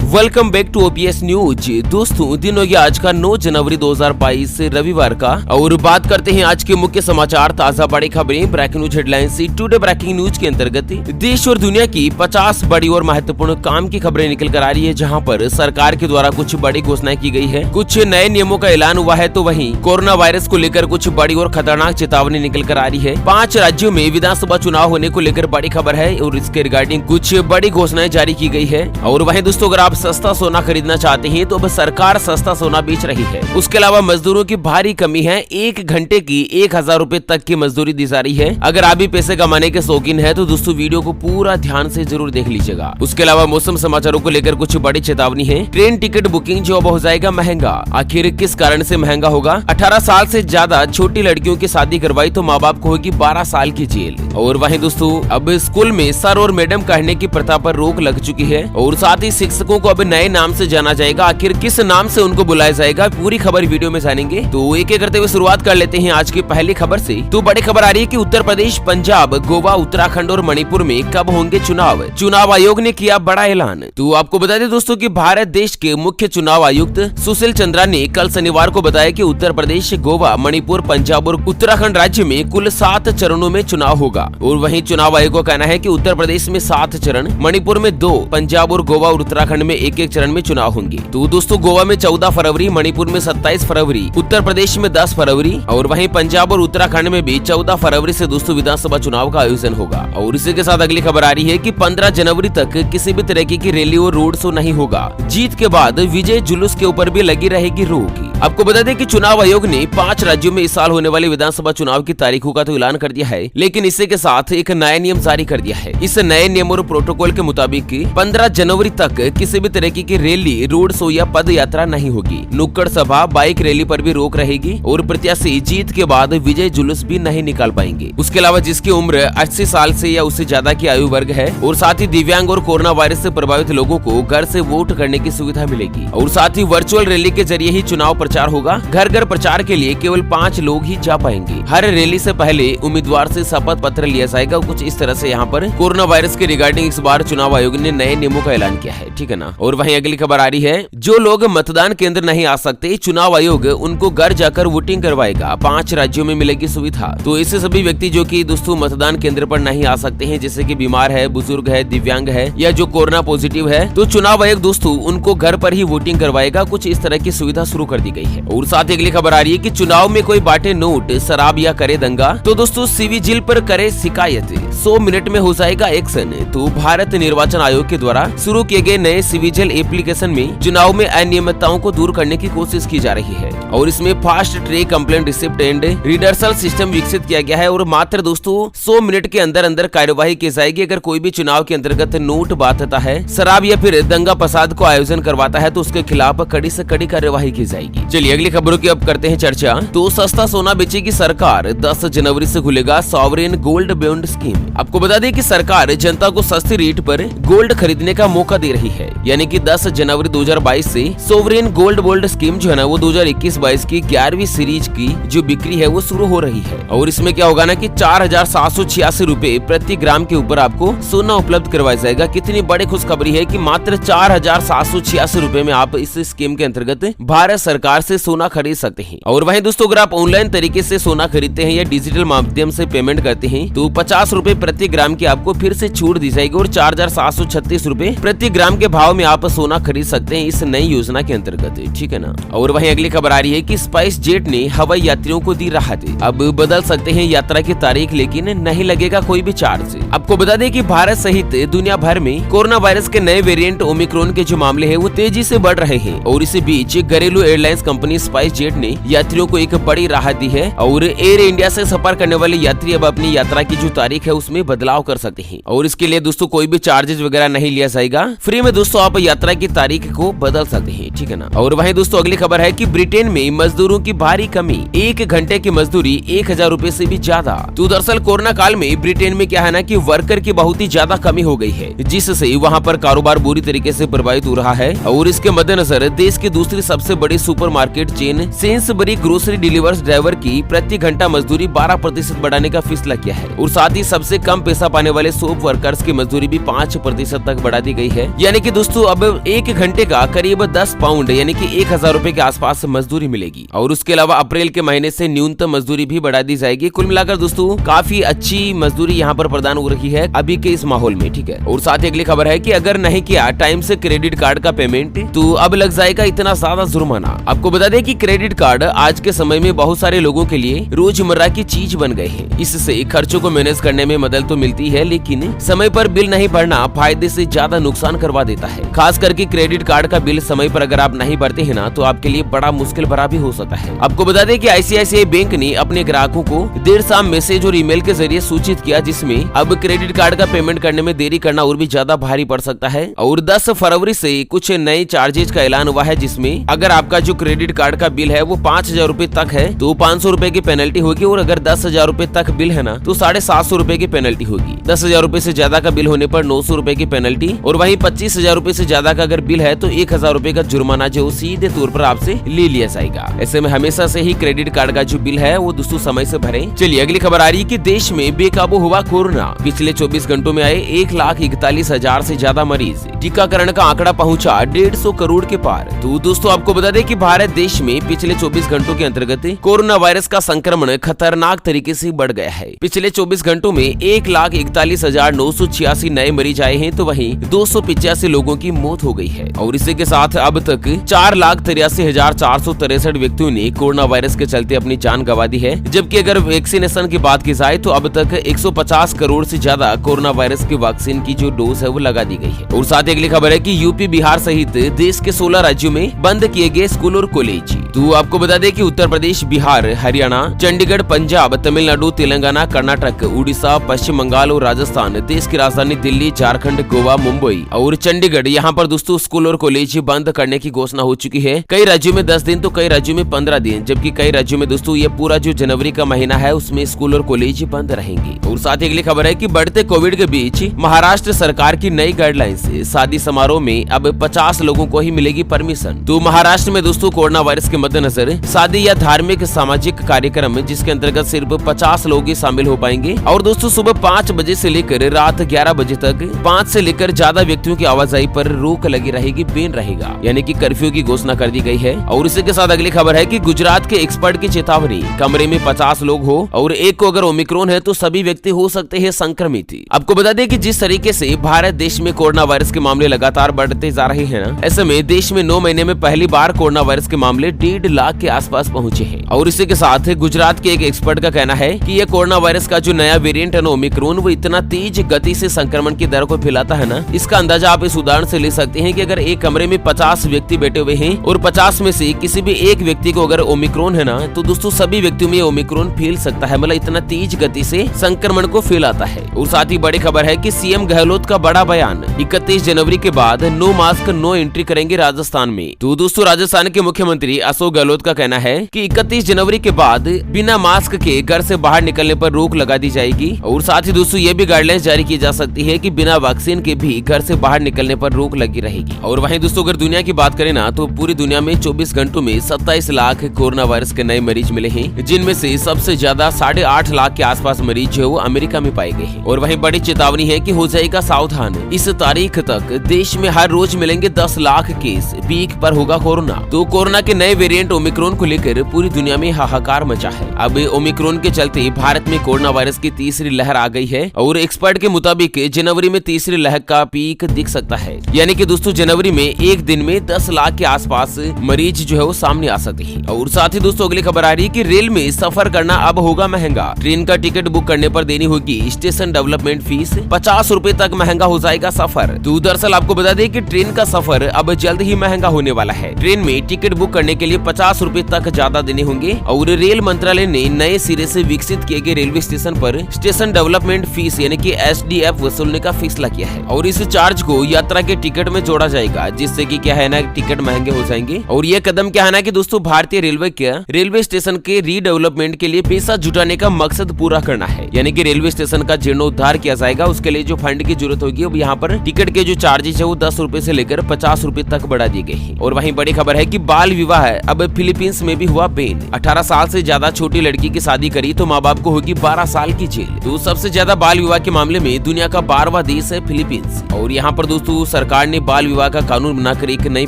Welcome back to OPS news. दोस्तों दिन हो गया आज का 9 जनवरी 2022 रविवार का, और बात करते हैं आज के मुख्य समाचार, ताजा बड़ी खबरें, breaking news headlines. Today breaking news के अंतर्गत देश और दुनिया की 50 बड़ी और महत्वपूर्ण काम की खबरें निकल कर आ रही है, जहां पर सरकार के द्वारा कुछ बड़ी घोषणाएं की गई है, कुछ नए नियमों का ऐलान हुआ है, तो वहीं कोरोना वायरस को लेकर कुछ बड़ी और खतरनाक चेतावनी निकल कर आ रही है। 5 राज्यों में विधानसभा चुनाव होने को लेकर बड़ी खबर है और इसके रिगार्डिंग कुछ बड़ी घोषणाएं जारी की गई है। और वहीं दोस्तों अगर आप सस्ता सोना खरीदना चाहते हैं तो अब सरकार सस्ता सोना बेच रही है। उसके अलावा मजदूरों की भारी कमी है, 1 घंटे की 1000 रुपए तक की मजदूरी दी जा रही है। अगर आप भी पैसे कमाने के शौकीन है तो दोस्तों वीडियो को पूरा ध्यान से जरूर देख लीजिएगा। उसके अलावा मौसम समाचारों को लेकर कुछ बड़ी चेतावनी है। ट्रेन टिकट बुकिंग जो अब हो जाएगा महंगा, आखिर किस कारण से महंगा होगा? 18 साल से ज्यादा छोटी लड़कियों की शादी करवाई तो माँ बाप को होगी 12 साल की जेल। और वहीं दोस्तों अब स्कूल में सर और मैडम कहने की प्रथा पर रोक लग चुकी है, और साथ ही शिक्षकों को अब नए नाम से जाना जाएगा। आखिर किस नाम से उनको बुलाया जाएगा, पूरी खबर वीडियो में जानेंगे। तो एक एक करते हुए शुरुआत कर लेते हैं आज की पहली खबर से। तो बड़ी खबर आ रही है कि उत्तर प्रदेश, पंजाब, गोवा, उत्तराखंड और मणिपुर में कब होंगे चुनाव? चुनाव आयोग ने किया बड़ा ऐलान। तो आपको बता दें दोस्तों कि भारत देश के मुख्य चुनाव आयुक्त सुशील चंद्रा ने कल शनिवार को बताया कि उत्तर प्रदेश, गोवा, मणिपुर, पंजाब और उत्तराखंड राज्य में कुल 7 चरणों में चुनाव होगा। और वहीं चुनाव आयोग का कहना है कि उत्तर प्रदेश में 7 चरण, मणिपुर में 2, पंजाब और गोवा और उत्तराखंड में एक एक चरण में चुनाव होंगे। तो दोस्तों गोवा में 14 फरवरी, मणिपुर में 27 फरवरी, उत्तर प्रदेश में 10 फरवरी और वहीं पंजाब और उत्तराखंड में भी 14 फरवरी से दोस्तों विधानसभा चुनाव का आयोजन होगा। और इसी के साथ अगली खबर आ रही है कि 15 जनवरी तक किसी भी तरह की रैली और रोड शो नहीं होगा। जीत के बाद विजय जुलूस के ऊपर भी लगी रहेगी रोक। आपको बता दें कि चुनाव आयोग ने 5 राज्यों में इस साल होने वाले विधानसभा चुनाव की तारीखों का तो ऐलान कर दिया है, लेकिन इसी के साथ एक नया नियम जारी कर दिया है। इस नए नियम और प्रोटोकॉल के मुताबिक 15 जनवरी तक किसी भी तरह की रैली, रोड शो या पद यात्रा नहीं होगी। नुक्कड़ सभा, बाइक रैली पर भी रोक रहेगी और प्रत्याशी जीत के बाद विजय जुलूस भी नहीं निकाल पाएंगे। उसके अलावा जिसकी उम्र 80 साल से या उससे ज्यादा की आयु वर्ग है और साथ ही दिव्यांग और कोरोना वायरस से प्रभावित लोगों को घर से वोट करने की सुविधा मिलेगी। और साथ ही वर्चुअल रैली के जरिए ही चुनाव प्रचार होगा। घर घर प्रचार के लिए केवल 5 लोग ही जा पाएंगे। हर रैली से पहले उम्मीदवार से शपथ पत्र लिया जाएगा। कुछ इस तरह से यहाँ पर कोरोना वायरस के रिगार्डिंग इस बार चुनाव आयोग ने नए नियमों का ऐलान किया है, ठीक है ना। और वहीं अगली खबर आ रही है, जो लोग मतदान केंद्र नहीं आ सकते, चुनाव आयोग उनको घर जाकर वोटिंग करवाएगा। 5 राज्यों में मिलेगी सुविधा। तो ऐसे सभी व्यक्ति जो कि दोस्तों मतदान केंद्र पर नहीं आ सकते हैं, जैसे कि बीमार है, बुजुर्ग है, दिव्यांग है या जो कोरोना पॉजिटिव है, तो चुनाव आयोग दोस्तों उनको घर पर ही वोटिंग करवाएगा। कुछ इस तरह की सुविधा शुरू कर दी गई है। और साथ ही अगली खबर आ रही है कि चुनाव में कोई बांटे नोट, शराब या करे दंगा तो दोस्तों सिविजिल पर करे शिकायत, 100 मिनट में हो जाएगा एक्शन। तो भारत निर्वाचन आयोग के द्वारा शुरू किए गए नए सिविजिल एप्लीकेशन में चुनाव में अनियमितताओं को दूर करने की कोशिश की जा रही है, और इसमें fast track complaint receipt and redressal system विकसित किया गया है। और मात्र दोस्तों 100 मिनट के अंदर अंदर कार्यवाही की जाएगी। अगर कोई भी चुनाव के अंतर्गत नोट बांटता है, शराब या फिर दंगा फसाद को आयोजन करवाता है तो उसके खिलाफ कड़ी से कड़ी कार्यवाही की जाएगी। चलिए अगली खबरों की अब करते हैं चर्चा। तो सस्ता सोना बेचेगी सरकार, 10 जनवरी से खुलेगा सॉवरेन गोल्ड बॉन्ड स्कीम। आपको बता दें कि सरकार जनता को सस्ती रेट पर गोल्ड खरीदने का मौका दे रही है, यानी कि 10 जनवरी 2022 से सॉवरेन गोल्ड बॉन्ड स्कीम जो है ना वो 2021-22 की 11वीं सीरीज की जो बिक्री है वो शुरू हो रही है। और इसमें क्या होगा ना कि 4786 रुपए प्रति ग्राम के ऊपर आपको सोना उपलब्ध करवाया जाएगा। कितनी बड़ी खुशखबरी है कि मात्र 4786 रुपए में आप इस स्कीम के अंतर्गत भारत सरकार से सोना खरीद सकते हैं। और वहीं दोस्तों अगर आप ऑनलाइन तरीके से सोना खरीदते हैं या डिजिटल माध्यम से पेमेंट करते हैं तो 50 रुपए प्रति ग्राम की आपको फिर से छूट दी जाएगी और 4736 रुपए प्रति ग्राम के भाव में आप सोना खरीद सकते हैं इस नई योजना के अंतर्गत, ठीक है ना। और वहीं अगली खबर आ रही है कि स्पाइस जेट ने हवाई यात्रियों को दी राहत। अब बदल सकते हैं यात्रा की तारीख, लेकिन नहीं लगेगा कोई भी चार्ज। आपको बता दें कि भारत सहित दुनिया भर में कोरोना वायरस के नए वेरिएंट ओमिक्रॉन के जो मामले हैं वो तेजी से बढ़ रहे हैं, और इसी बीच घरेलू एयरलाइंस कंपनी स्पाइस जेट ने यात्रियों को एक बड़ी राहत दी है। और एयर इंडिया से सफर करने वाले यात्री अब अपनी यात्रा की जो तारीख है उसमें बदलाव कर सकते हैं, और इसके लिए दोस्तों कोई भी चार्जेस वगैरह नहीं लिया जाएगा। फ्री में दोस्तों आप यात्रा की तारीख को बदल सकते हैं, ठीक है ना। और वहीं दोस्तों अगली खबर है कि ब्रिटेन में मजदूरों की भारी कमी, 1 घंटे की मजदूरी 1000 रुपए से भी ज्यादा। तो दरअसल कोरोना काल में ब्रिटेन में क्या है ना कि वर्कर की बहुत ही ज्यादा कमी हो गई है, जिससे वहाँ पर कारोबार बुरी तरीके से प्रभावित हो रहा है। और इसके मद्देनजर देश की दूसरी सबसे बड़ी super market chain Sainsbury grocery delivers driver की प्रति घंटा मजदूरी 12% बढ़ाने का फैसला किया है और साथ ही सबसे कम पैसा पाने वाले सोप वर्कर्स की मजदूरी भी 5% तक बढ़ा दी गई है। यानी कि दोस्तों अब 1 घंटे का करीब 10 पाउंड यानी कि 1000 रुपए के आसपास मजदूरी मिलेगी। और उसके अलावा अप्रैल के महीने से न्यूनतम मजदूरी भी बढ़ा दी जाएगी। कुल मिलाकर दोस्तों काफी अच्छी मजदूरी यहाँ पर प्रदान हो रही है अभी के इस माहौल में, ठीक है। और साथ ही अगली खबर है कि अगर नहीं किया टाइम से क्रेडिट कार्ड का पेमेंट तो अब लग जाएगा इतना ज्यादा जुर्माना। आपको बता दें कि क्रेडिट कार्ड आज के समय में बहुत सारे लोगों के लिए रोजमर्रा की चीज बन गए हैं। इससे खर्चों को मैनेज करने में मदद तो मिलती है, लेकिन समय पर बिल नहीं भरना फायदे से ज्यादा नुकसान करवा देता है। खास करके क्रेडिट कार्ड का बिल समय पर अगर आप नहीं भरते हैं ना तो आपके लिए बड़ा मुश्किल भरा भी हो सकता है। आपको बता दें कि आईसीआईसीआई बैंक ने अपने ग्राहकों को देर शाम मैसेज और ईमेल के जरिए सूचित किया, जिसमें अब क्रेडिट कार्ड का पेमेंट करने में देरी करना और भी ज्यादा भारी पड़ सकता है। और 10 फरवरी से कुछ नए चार्जेज का ऐलान हुआ है, जिसमें अगर आपका जो क्रेडिट कार्ड का बिल है वो 5000 रुपए तक है तो 500 रुपए की पेनल्टी होगी, और अगर 10,000 रुपए तक बिल है ना तो 750 रुपए की पेनल्टी होगी। 10,000 रुपए से ज्यादा का बिल होने पर 900 रुपए की पेनल्टी, और वहीं 25,000 रुपए से ज्यादा का अगर बिल है तो 1000 रुपए का जुर्माना जो सीधे तौर पर आपसे ले लिया जाएगा। ऐसे में हमेशा से ही क्रेडिट कार्ड का जो बिल है वो दोस्तों समय से भरें। चलिए अगली खबर आ रही है कि देश में बेकाबू हुआ कोरोना। पिछले 24 घंटों में आए 1,41,000 से ज्यादा मरीज। टीकाकरण का आंकड़ा पहुंचा 150 करोड़ के पार। तो दोस्तों आपको बता दें कि भारत देश में पिछले 24 घंटों के अंतर्गत कोरोना वायरस का संक्रमण खतरनाक तरीके से बढ़ गया है। पिछले 24 घंटों में 1,41,986 नए मरीज आए हैं, तो वहीं 285 लोगों की मौत हो गई है। और इसी के साथ अब तक 4,83,463 व्यक्तियों ने कोरोना वायरस के चलते अपनी जान गंवा दी है। जबकि अगर वैक्सीनेशन की बात की जाए तो अब तक 150 करोड़ से ज्यादा कोरोना वायरस की वैक्सीन की जो डोज है वो लगा दी गई है। और साथ ही अगली खबर है कि यूपी, बिहार सहित देश के 16 राज्यों में बंद किए गए स्कूल और कॉलेज। तो आपको बता दें कि उत्तर प्रदेश, बिहार, हरियाणा, चंडीगढ़, पंजाब, तमिलनाडु, तेलंगाना, कर्नाटक, उड़ीसा, पश्चिम बंगाल और राजस्थान, देश की राजधानी दिल्ली, झारखंड, गोवा, मुंबई और चंडीगढ़, यहाँ पर दोस्तों स्कूल और कॉलेज बंद करने की घोषणा हो चुकी है। कई राज्यों में 10 दिन तो कई राज्यों में 15 दिन, जबकि कई राज्यों में दोस्तों ये पूरा जो जनवरी का महीना है उसमें स्कूल और कॉलेज बंद रहेंगे। और साथ ही अगली खबर है कि बढ़ते कोविड के बीच महाराष्ट्र सरकार की नई गाइडलाइंस, शादी समारोह में अब 50 लोगों को ही मिलेगी परमिशन। तो महाराष्ट्र में दोस्तों कोरोना वायरस के मद्देनजर शादी या धार्मिक सामाजिक कार्यक्रम जिसके अंतर्गत सिर्फ 50 लोग ही शामिल हो पाएंगे। और दोस्तों सुबह 5 बजे से लेकर रात 11 बजे तक 5 से लेकर ज्यादा व्यक्तियों की आवाजाही पर रोक लगी रहेगी, बैन रहेगा, यानी कि कर्फ्यू की घोषणा कर दी गई है। और इसी के साथ अगली खबर है कि गुजरात के एक्सपर्ट की चेतावनी, कमरे में 50 लोग हो और एक को अगर ओमिक्रॉन है तो सभी व्यक्ति हो सकते हैं संक्रमित। आपको बता दें कि जिस तरीके से भारत देश में कोरोना वायरस के मामले लगातार बढ़ते जा रहे हैं ना, ऐसे में देश में 9 महीने में पहली बार कोरोना वायरस के मामले 1.5 लाख के आसपास पहुंचे हैं। और इसी के साथ गुजरात के एक एक्सपर्ट का कहना है कि यह कोरोना वायरस का जो नया वेरिएंट है ना ओमिक्रॉन, वो इतना तेज गति से संक्रमण की दर को फैलाता है ना, इसका अंदाजा आप इस उदाहरण से ले सकते हैं कि अगर एक कमरे में 50 व्यक्ति बैठे हुए हैं और 50 में से किसी भी एक व्यक्ति को अगर ओमिक्रॉन है ना तो दोस्तों सभी व्यक्तियों में ओमिक्रॉन फैल सकता है, मतलब इतना तेज गति से संक्रमण को फैलाता है। और साथ ही बड़ी खबर है कि सीएम गहलोत का बड़ा बयान, 31 जनवरी के बाद नो मास्क नो एंट्री करेंगे राजस्थान में। तो दोस्तों राजस्थान के मुख्यमंत्री अशोक गहलोत का कहना है कि 31 जनवरी के बाद बिना मास्क के घर से बाहर निकलने पर रोक लगा दी जाएगी। और साथ ही दोस्तों ये भी गाइडलाइंस जारी की जा सकती है कि बिना वैक्सीन के भी घर से बाहर निकलने पर रोक लगी रहेगी। और वहीं दोस्तों अगर दुनिया की बात करें ना तो पूरी दुनिया में 24 घंटों में 27 लाख कोरोना वायरस के नए मरीज मिले हैं, जिनमें से सबसे ज्यादा 8.5 लाख के आसपास मरीज जो अमेरिका में पाए गए हैं। और वहीं बड़ी चेतावनी है कि हो जाएगा सावधान, इस तारीख तक देश में हर रोज मिलेंगे 10 लाख केस, पीक पर होगा कोरोना। तो कोरोना के नए वेरिएंट ओमिक्रॉन को लेकर पूरी दुनिया में हाहाकार मचा है। अब ओमिक्रॉन के चलते भारत में कोरोना वायरस की तीसरी लहर आ गई है और एक्सपर्ट के मुताबिक जनवरी में तीसरी लहर का पीक दिख सकता है, यानी कि दोस्तों जनवरी में एक दिन में 10 लाख के आसपास मरीज जो है वो सामने आ सकते हैं। और साथ ही दोस्तों अगली खबर आ रही है कि रेल में सफर करना अब होगा महंगा। ट्रेन का टिकट बुक करने पर देनी होगी स्टेशन डेवलपमेंट फीस, 50 रुपए तक महंगा हो जाएगा सफर। तो दरअसल आपको बता दें कि ट्रेन का सफर अब जल्द ही महंगा होने वाला है। ट्रेन में टिकट बुक करने के लिए 50 रुपए तक ज्यादा देने होंगे। और रेल मंत्रालय ने नए सिरे से विकसित किए गए रेलवे स्टेशन पर स्टेशन डेवलपमेंट फीस यानी कि SDF वसूलने का फैसला किया है। और इस चार्ज को यात्रा के टिकट में जोड़ा जाएगा, जिससे कि क्या है ना टिकट महंगे हो जाएंगे। और ये कदम क्या है ना कि दोस्तों भारतीय रेलवे के रेलवे स्टेशन के रीडेवलपमेंट के लिए पैसा जुटाने का मकसद पूरा करना है, यानी कि रेलवे स्टेशन का जीर्णोद्धार किया जाएगा। उसके लिए जो फंड की जरूरत होगी अब यहाँ पर टिकट के जो चार्जेस है वो 10 रुपए से लेकर 50 रुपए तक बढ़ा दिए गए हैं। और वहीं बड़ी खबर है कि बाल विवाह अब फिलीपींस में भी हुआ बैन। 18 साल से ज्यादा छोटी लड़की की शादी करी तो माँ बाप को होगी 12 साल की जेल। तो सबसे ज्यादा बाल विवाह के मामले में दुनिया का 12वां देश है फिलीपींस। और यहाँ पर दोस्तों सरकार ने बाल विवाह का कानून बनाकर एक नई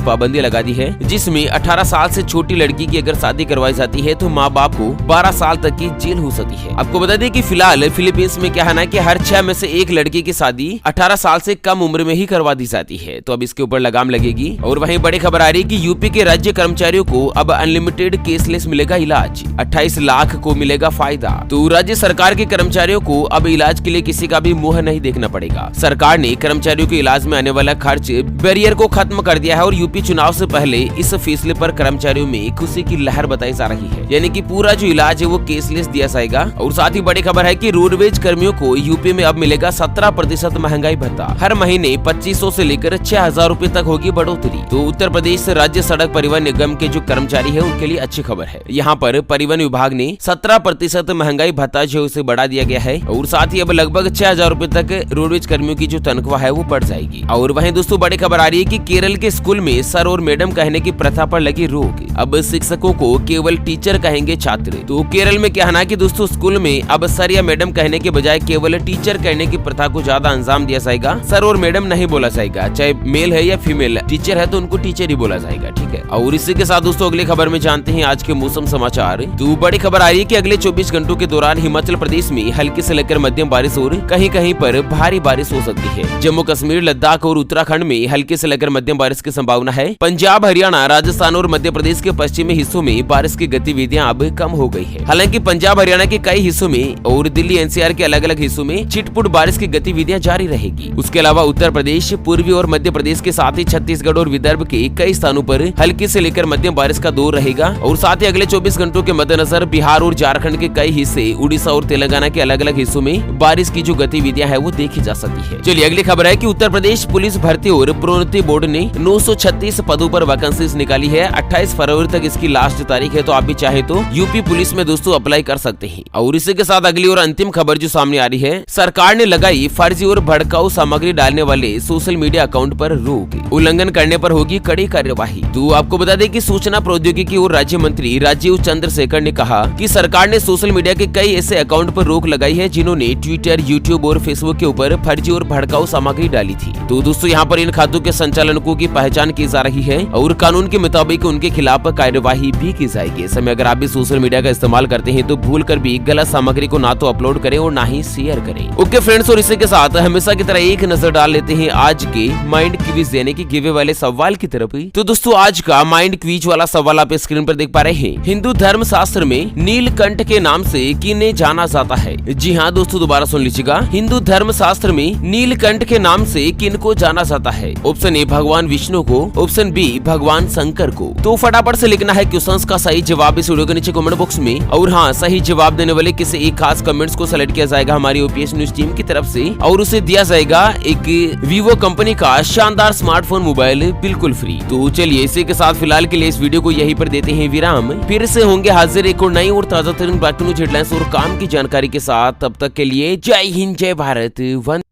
पाबंदी लगा दी है, जिसमें 18 साल से छोटी लड़की की अगर शादी करवाई जाती है तो माँ बाप को 12 साल तक की जेल हो सकती है। आपको बता दें कि फिलहाल फिलीपींस में क्या है ना कि हर 6 में से एक लड़की की शादी 18 साल से कम उम्र में ही करवा दी जाती है। तो अब इसके ऊपर लगाम लगेगी। और वहीं बड़ी खबर आ रही है कि यूपी के राज्य कर्मचारियों को अब अनलिमिटेड केसलेस मिलेगा इलाज, 28 लाख को मिलेगा फायदा। तो राज्य सरकार के कर्मचारियों को अब इलाज के लिए किसी का भी मुंह नहीं देखना पड़ेगा। सरकार ने कर्मचारियों के इलाज में आने वाला खर्च बैरियर को खत्म कर दिया है और यूपी चुनाव से पहले इस फैसले पर कर्मचारियों में खुशी की लहर बताई जा रही है, यानी कि पूरा जो इलाज है वो केसलेस दिया जाएगा। और साथ ही बड़ी खबर है कि रोडवेज कर्मियों को यूपी में अब मिलेगा 17% महंगाई भत्ता, हर महीने 2500 से लेकर 6000 रूपए तक होगी बढ़ोतरी। तो उत्तर प्रदेश राज्य सड़क परिवहन निगम के जो कर्मचारी है उनके लिए अच्छी खबर है। यहाँ पर परिवहन विभाग ने 17% महंगाई भत्ता जो उसे बढ़ा दिया गया है और साथ ही अब लगभग 6000 रूपए तक रोडवेज कर्मियों की जो तनख्वाह है वो बढ़ जाएगी। और वहीं दोस्तों बड़ी खबर आ रही है कि केरल के स्कूल में सर और मैडम कहने की प्रथा पर लगी रोक, अब शिक्षकों को केवल टीचर कहेंगे छात्र। तो केरल में क्या है ना कि दोस्तों स्कूल में अब सर या मैडम कहने के बजाय केवल टीचर कहने की प्रथा को ज्यादा अंजाम दिया जाएगा। सर और मैडम नहीं बोला जाएगा, चाहे मेल है या फीमेल टीचर है तो उनको टीचर ही बोला जाएगा, ठीक है। और इसी के साथ दोस्तों अगली खबर में जानते हैं आज के मौसम समाचार। तो बड़ी खबर आ रही है कि अगले 24 घंटों के दौरान हिमाचल प्रदेश में हल्की से लेकर मध्यम बारिश और कहीं कहीं पर भारी बारिश हो सकती है। जम्मू कश्मीर, लद्दाख और उत्तराखंड में हल्की से लेकर मध्यम बारिश की संभावना है। पंजाब, हरियाणा, राजस्थान और मध्य प्रदेश के पश्चिमी हिस्सों में बारिश की गतिविधियां अब कम हो गई है। हालांकि पंजाब, हरियाणा के कई हिस्सों में और दिल्ली एनसीआर के अलग अलग हिस्सों में छिटपुट बारिश की गतिविधियां जारी रहेगी। उसके अलावा उत्तर प्रदेश, पूर्वी और मध्य प्रदेश के साथ ही छत्तीसगढ़ और विदर्भ के कई स्थानों पर हल्की से लेकर मध्यम बारिश का दौर रहेगा। और साथ ही अगले 24 घंटों के मद्देनजर बिहार और झारखंड के कई हिस्से, उड़ीसा और तेलंगाना के अलग अलग हिस्सों में बारिश की जो गतिविधियां है वो देखी जा सकती है। चलिए अगली खबर है कि उत्तर प्रदेश पुलिस भर्ती और प्रोन्नति बोर्ड ने 936 पदों पर वैकेंसीज निकाली है। 28 फरवरी तक इसकी लास्ट तारीख है, तो आप भी चाहे तो यूपी पुलिस में दोस्तों अप्लाई कर सकते हैं। और इसी के साथ अगली और अंतिम खबर जो सामने आ रही है, सरकार ने लगाई फर्जी और भड़काऊ सामग्री डालने वाले सोशल मीडिया अकाउंट पर रोक, उल्लंघन करने पर होगी कड़ी कार्यवाही। तो आपको बता दें कि सूचना प्रौद्योगिकी और राज्य मंत्री राजीव चंद्रशेखर ने कहा कि सरकार ने सोशल मीडिया के कई ऐसे अकाउंट पर रोक लगाई है जिन्होंने ट्विटर, यूट्यूब और फेसबुक के ऊपर फर्जी और भड़काऊ सामग्री डाली थी। तो दोस्तों यहाँ पर इन खातों के संचालकों की पहचान की जा रही है और कानून के मुताबिक उनके खिलाफ कार्यवाही भी की जाएगी। ऐसे में अगर आप भी सोशल मीडिया का इस्तेमाल करते हैं तो भूल कर भी गलत सामग्री को ना तो अपलोड करें और ना ही शेयर करें। ओके फ्रेंड्स, और इसी के साथ हमेशा की तरह एक नजर डाल लेते हैं आज के माइंड क्विज यानी कि गिवे वाले सवाल की तरफ। तो दोस्तों आज का माइंड क्विज वाला सवाल आप स्क्रीन पर देख पा रहे हैं। हिंदू धर्म शास्त्र में नीलकंठ के नाम से किन्हें जाना जाता है? जी हाँ दोस्तों, दोबारा सुन लीजिएगा। हिंदू धर्म शास्त्र में नीलकंठ के नाम से किनको जाना जाता है? ऑप्शन ए भगवान विष्णु को, ऑप्शन बी भगवान शंकर को। तो फटाफट से लिखना है क्वेश्चंस का सही जवाब इस वीडियो के नीचे कमेंट बॉक्स में। और हाँ, सही जवाब देने वाले किसी एक खास कमेंट्स को सेलेक्ट किया जाएगा हमारी ओपीएस न्यूज टीम की तरफ से और उसे दिया जाएगा एक वीवो कंपनी का शानदार स्मार्टफोन मोबाइल बिल्कुल फ्री। तो चलिए इसी के साथ फिलहाल के लिए इस वीडियो को यहीं पर देते हैं विराम। फिर से होंगे हाजिर एक और नई और ताजा तरीन ब्रेकिंग न्यूज हेडलाइंस और काम की जानकारी के साथ। तब तक के लिए जय हिंद, जय भारत, वंदे